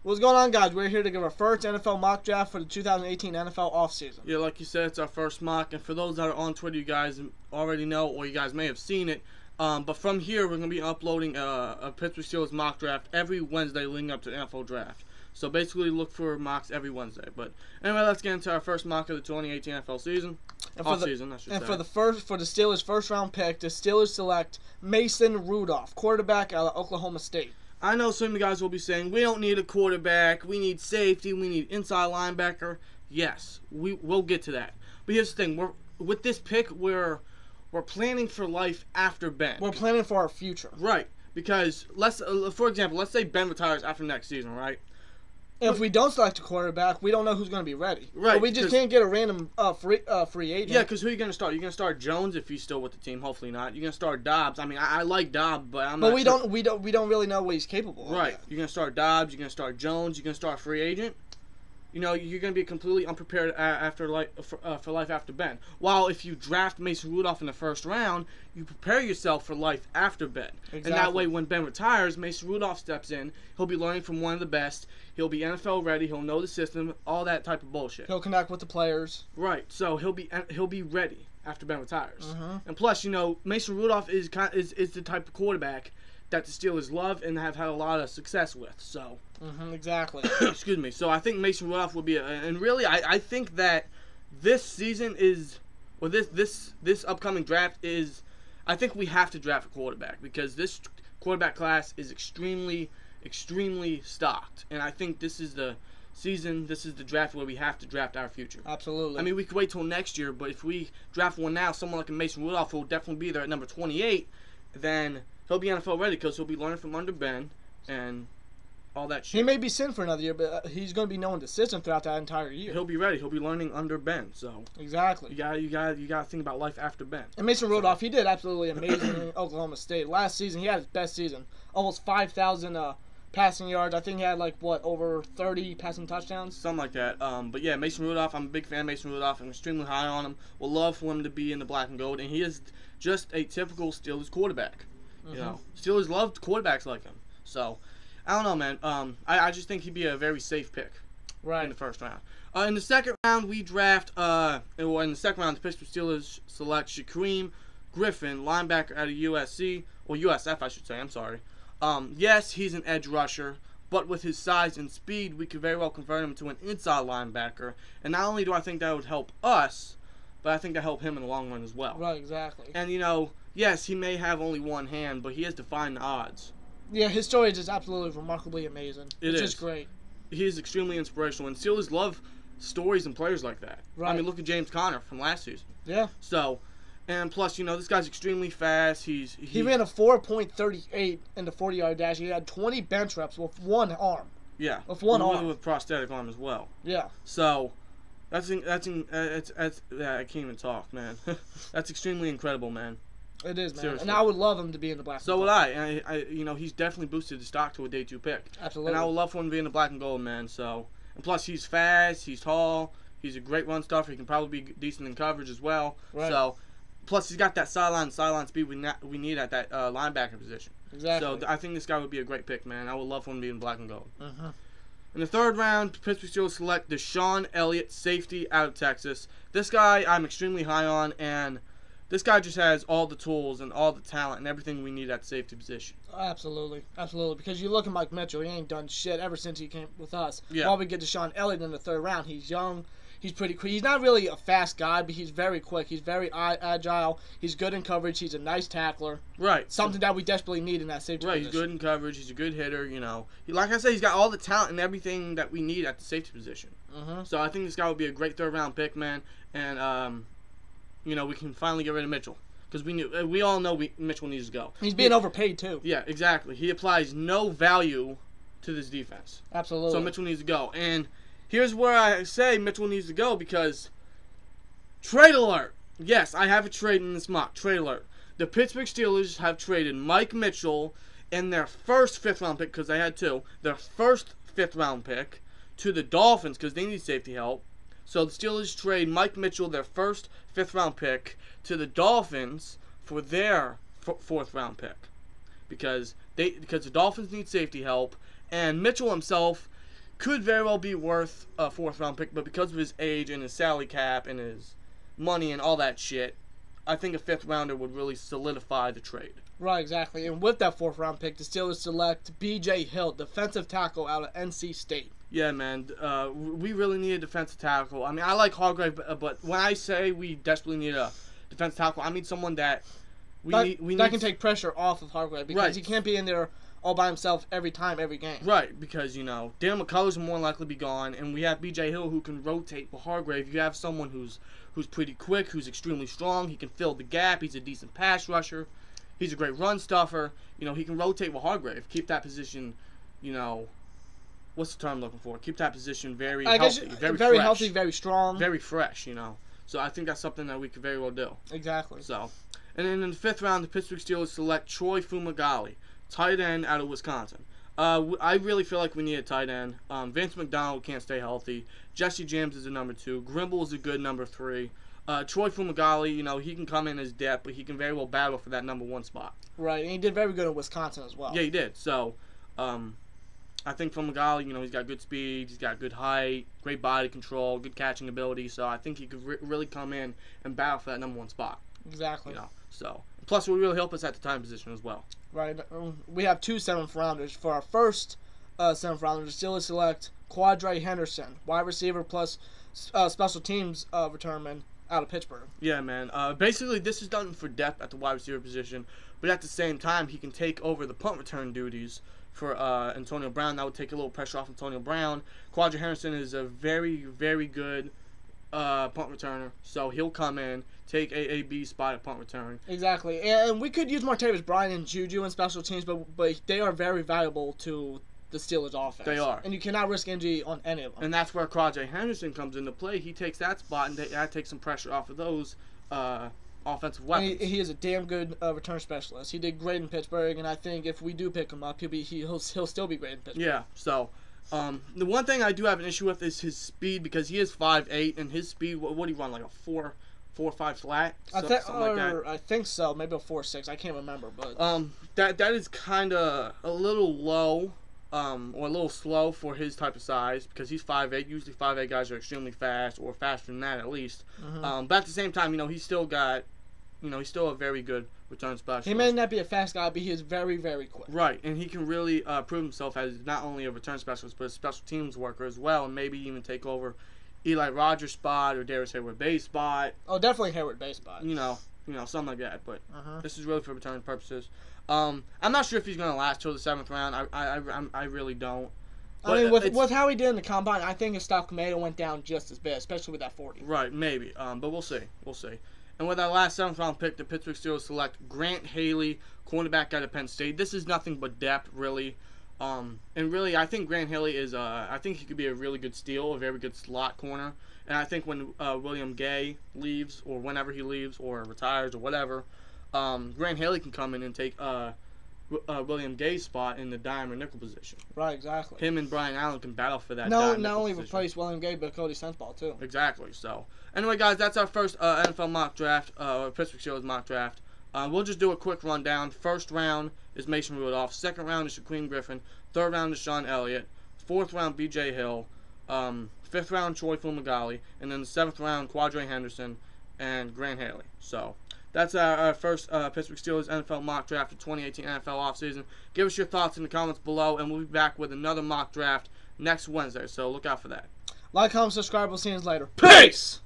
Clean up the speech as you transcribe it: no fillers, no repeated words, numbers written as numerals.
What's going on, guys? We're here to give our first NFL mock draft for the 2018 NFL offseason. Yeah, like you said, it's our first mock, and for those that are on Twitter, you guys already know, or you guys may have seen it. But from here, we're going to be uploading a Pittsburgh Steelers mock draft every Wednesday leading up to the NFL draft. So basically, look for mocks every Wednesday. But anyway, let's get into our first mock of the 2018 NFL season. Off-season, I should say. And for the Steelers' first-round pick, the Steelers select Mason Rudolph, quarterback out of Oklahoma State. I know some of you guys will be saying, we don't need a quarterback, we need safety, we need inside linebacker. Yes, we'll get to that. But here's the thing, with this pick, we're planning for life after Ben. We're planning for our future. Right, because, for example, let's say Ben retires after next season, right? If we don't select a quarterback, we don't know who's going to be ready. Right. But we just can't get a random free agent. Yeah, because who are you going to start? You're going to start Jones if he's still with the team. Hopefully not. You're going to start Dobbs. I mean, I like Dobbs, but I'm not sure. We don't really know what he's capable of. Right. You're going to start Dobbs. You're going to start Jones. You're going to start a free agent. You know, you're going to be completely unprepared for life after Ben. While if you draft Mason Rudolph in the first round, you prepare yourself for life after Ben. Exactly. And that way, when Ben retires, Mason Rudolph steps in. He'll be learning from one of the best. He'll be NFL ready. He'll know the system. All that type of bullshit. He'll connect with the players. Right. So he'll be ready after Ben retires. And plus, you know, Mason Rudolph is the type of quarterback that the Steelers love and have had a lot of success with. So. Exactly. Excuse me. So I think Mason Rudolph will be and really I think that this season is, or this upcoming draft is, I think we have to draft a quarterback because this quarterback class is extremely stocked, and I think this is the season, this is the draft where we have to draft our future. Absolutely. I mean, we could wait till next year, but if we draft one now, someone like a Mason Rudolph who will definitely be there at number 28, then he'll be NFL ready because he'll be learning from under Ben and all that shit. He may be sitting for another year, but he's going to be knowing the system throughout that entire year. He'll be ready. He'll be learning under Ben. So exactly. You gotta think about life after Ben. And Mason Rudolph, he did absolutely amazing in Oklahoma State. Last season, he had his best season. Almost 5,000 passing yards. I think he had over 30 passing touchdowns. Something like that. But yeah, Mason Rudolph, I'm a big fan of Mason Rudolph. I'm extremely high on him. Would love for him to be in the black and gold. And he is just a typical Steelers quarterback. You know, Steelers loved quarterbacks like him. So, I don't know, man. I just think he'd be a very safe pick. Right. In the first round. In the second round, we draft, in the second round, the Pittsburgh Steelers select Shaquem Griffin, linebacker out of USC, or USF, I should say. I'm sorry. Yes, he's an edge rusher, but with his size and speed, we could very well convert him to an inside linebacker. And not only do I think that would help us, but I think that help him in the long run as well. Right, exactly. And, you know, yes, he may have only one hand, but he has defined the odds. Yeah, his story is just absolutely remarkably amazing. It's just great. He is extremely inspirational, and Steelers love stories and players like that. Right. I mean, look at James Conner from last season. Yeah. So, and plus, you know, this guy's extremely fast. He ran a 4.38 in the 40-yard dash. He had 20 bench reps with one arm. Yeah. With one arm. With prosthetic arm as well. Yeah. So, I can't even talk, man. That's extremely incredible, man. It is, man. Seriously. And I would love him to be in the black and gold. So would I. And you know, he's definitely boosted the stock to a day 2 pick. Absolutely. And I would love for him to be in the black and gold, man. So, and plus he's fast, he's tall, he's a great run stuffer. He can probably be decent in coverage as well. Right. So, plus he's got that sideline speed we need at that linebacker position. Exactly. So I think this guy would be a great pick, man. I would love for him to be in black and gold. In the third round, Pittsburgh Steelers select Deshaun Elliott, safety out of Texas. This guy I'm extremely high on, and this guy just has all the tools and all the talent and everything we need at the safety position. Absolutely. Absolutely. Because you look at Mike Mitchell, he ain't done shit ever since he came with us. Yeah. While we get Deshaun Elliott in the third round, he's young. He's pretty quick. He's not really a fast guy, but he's very quick. He's very agile. He's good in coverage. He's a nice tackler. Right. Something that we desperately need in that safety position. Right, he's good in coverage. He's a good hitter, you know. Like I said, he's got all the talent and everything that we need at the safety position. So I think this guy would be a great third-round pick, man. And, you know, we can finally get rid of Mitchell. Because we all know Mitchell needs to go. He's being overpaid, too. Yeah, exactly. He applies no value to this defense. Absolutely. So Mitchell needs to go. And here's where I say Mitchell needs to go because trade alert. Yes, I have a trade in this mock. Trade alert. The Pittsburgh Steelers have traded Mike Mitchell in their first 5th-round pick, because they had 2, their first 5th-round pick, to the Dolphins because they need safety help. So the Steelers trade Mike Mitchell, their first 5th-round pick, to the Dolphins for their 4th-round pick, because the Dolphins need safety help, and Mitchell himself, could very well be worth a 4th round pick, but because of his age and his salary cap and his money and all that shit, I think a 5th rounder would really solidify the trade. Right, exactly. And with that 4th round pick, the Steelers select B.J. Hill, defensive tackle out of NC State. Yeah, man. We really need a defensive tackle. I mean, I like Hargrave, but when I say we desperately need a defensive tackle, I mean someone that that can take pressure off of Hargrave, because he can't be in there all by himself every game. Right, because, Dan McCullers will more likely be gone, and we have B.J. Hill who can rotate with Hargrave. You have someone who's pretty quick, who's extremely strong. He can fill the gap. He's a decent pass rusher. He's a great run stuffer. He can rotate with Hargrave. Keep that position, what's the term I'm looking for? Keep that position very healthy, very fresh. Healthy, very strong. Very fresh, So I think that's something that we could very well do. Exactly. So, and then in the 5th round, the Pittsburgh Steelers select Troy Fumagalli, tight end out of Wisconsin. I really feel like we need a tight end. Vince McDonald can't stay healthy. Jesse James is a number 2. Grimble is a good number 3. Troy Fumagalli, he can come in as depth, but he can very well battle for that number 1 spot. Right, and he did very good in Wisconsin as well. Yeah, he did. So, I think Fumagalli, he's got good speed, he's got good height, great body control, good catching ability. So I think he could really come in and battle for that number 1 spot. Exactly. So plus it would really help us at the time position as well. Right. We have 2 7th rounders. For our first 7th rounder, the Steelers select Quadre Henderson, wide receiver plus special teams returnman out of Pittsburgh. Yeah, man. Basically, this is done for depth at the wide receiver position, but at the same time, he can take over the punt return duties for Antonio Brown. That would take a little pressure off Antonio Brown. Quadre Henderson is a very, very good punt returner, so he'll come in, take a B spot at punt return. Exactly, and we could use Martavis Bryant and Juju in special teams, but they are very valuable to the Steelers' offense. They are. And you cannot risk injury on any of them. And that's where Quadre Henderson comes into play. He takes that spot, and that takes some pressure off of those offensive weapons. He is a damn good return specialist. He did great in Pittsburgh, and I think if we do pick him up, he'll still be great in Pittsburgh. Yeah, so the one thing I do have an issue with is his speed, because he is 5'8", and his speed, what do he run, like a 4.5 flat? Something like that. I think so, maybe a 4.6. I can't remember, but that is kind of a little low. Or a little slow for his type of size, because he's 5'8". Usually 5'8" guys are extremely fast, or faster than that at least. Mm-hmm. But at the same time, he's still got, he's still a very good return specialist. He may not be a fast guy, but he is very, very quick. Right, and he can really prove himself as not only a return specialist, but a special teams worker as well, and maybe even take over Eli Rogers' spot or Darius Hayward-Bay's spot. Oh, definitely Hayward-Bay's spot. Something like that. But this is really for return purposes. I'm not sure if he's going to last till the 7th round. I really don't. But I mean, with how he did in the combine, I think his stock may have went down just as bad, especially with that 40. Right, maybe. But we'll see. We'll see. And with our last 7th round pick, the Pittsburgh Steelers select Grant Haley, cornerback out of Penn State. This is nothing but depth, really. And really, I think Grant Haley is. I think he could be a really good steal, a very good slot corner. And I think when William Gay leaves, or whenever he leaves, or retires, or whatever, Grant Haley can come in and take William Gay's spot in the dime or nickel position. Right, exactly. Him and Brian Allen can battle for that. Not only replace William Gay, but Cody Sensabaugh too. Exactly. So, anyway, guys, that's our first NFL mock draft, Pittsburgh Steelers mock draft. We'll just do a quick rundown. First round is Mason Rudolph. Second round is Shaquem Griffin. Third round is Sean Elliott. Fourth round, B.J. Hill. Fifth round, Troy Fumagalli. And then the 7th round, Quadre Henderson and Grant Haley. So, that's our first Pittsburgh Steelers NFL mock draft of 2018 NFL offseason. Give us your thoughts in the comments below, and we'll be back with another mock draft next Wednesday. So, look out for that. Like, comment, subscribe. We'll see you later. Peace!